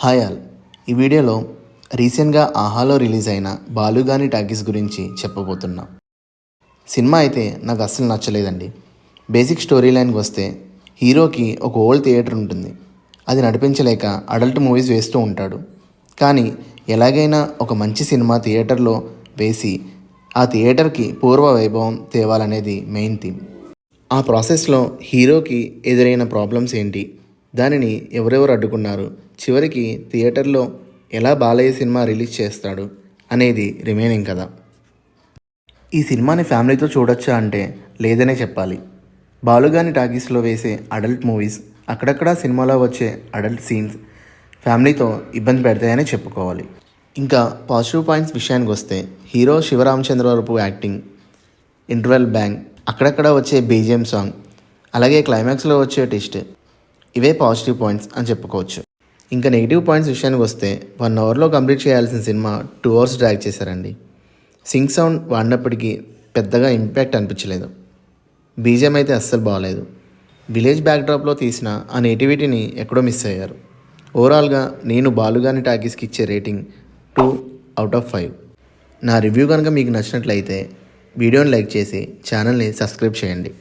Hi all. ఈ వీడియోలో రీసెంట్గా ఆహాలో రిలీజ్ అయిన బాలుగాని టాకీస్ గురించి చెప్పబోతున్నా. సినిమా అయితే నాకు అస్సలు నచ్చలేదండి. బేసిక్ స్టోరీ లైన్కి వస్తే హీరోకి ఒక ఓల్డ్ థియేటర్ ఉంటుంది. అది నడిపించలేక అడల్ట్ మూవీస్ వేస్తూ ఉంటాడు. కానీ ఎలాగైనా ఒక మంచి సినిమా థియేటర్లో వేసి ఆ థియేటర్కి పూర్వ వైభవం తేవాలనేది మెయిన్ థీమ్. ఆ ప్రాసెస్లో హీరోకి ఎదురైన ప్రాబ్లమ్స్ ఏంటి, దానిని ఎవరెవరు అడ్డుకున్నారు, చివరికి థియేటర్లో ఎలా బాలయ్య సినిమా రిలీజ్ చేస్తాడు అనేది రిమైనింగ్ కథ. ఈ సినిమాని ఫ్యామిలీతో చూడొచ్చా అంటే లేదనే చెప్పాలి. బాలుగాని టాకీస్లో వేసే అడల్ట్ మూవీస్, అక్కడక్కడ సినిమాలో వచ్చే అడల్ట్ సీన్స్ ఫ్యామిలీతో ఇబ్బంది పెడతాయని చెప్పుకోవాలి. ఇంకా పాజిటివ్ పాయింట్స్ విషయానికి వస్తే హీరో శివరామచంద్రవరపు యాక్టింగ్, ఇంటర్వెల్ బ్యాంగ్, అక్కడక్కడ వచ్చే బీజిఎం సాంగ్, అలాగే క్లైమాక్స్లో వచ్చే ట్విస్ట్, ఇవే పాజిటివ్ పాయింట్స్ అని చెప్పుకోవచ్చు. ఇంకా నెగిటివ్ పాయింట్స్ విషయానికి వస్తే 1 అవర్లో కంప్లీట్ చేయాల్సిన సినిమా 2 అవర్స్ డ్రాగ్ చేశారండి. సింక్ సౌండ్ వాడినప్పటికీ పెద్దగా ఇంపాక్ట్ అనిపించలేదు. బీజిఎం అయితే అస్సలు బాగాలేదు. విలేజ్ బ్యాక్డ్రాప్లో తీసిన ఆ నేటివిటీని ఎక్కడో మిస్ అయ్యారు. ఓవరాల్గా నేను బాలుగాని టాకీస్కి ఇచ్చే రేటింగ్ 2/5. నా రివ్యూ కనుక మీకు నచ్చినట్లయితే వీడియోని లైక్ చేసి ఛానల్ని సబ్స్క్రైబ్ చేయండి.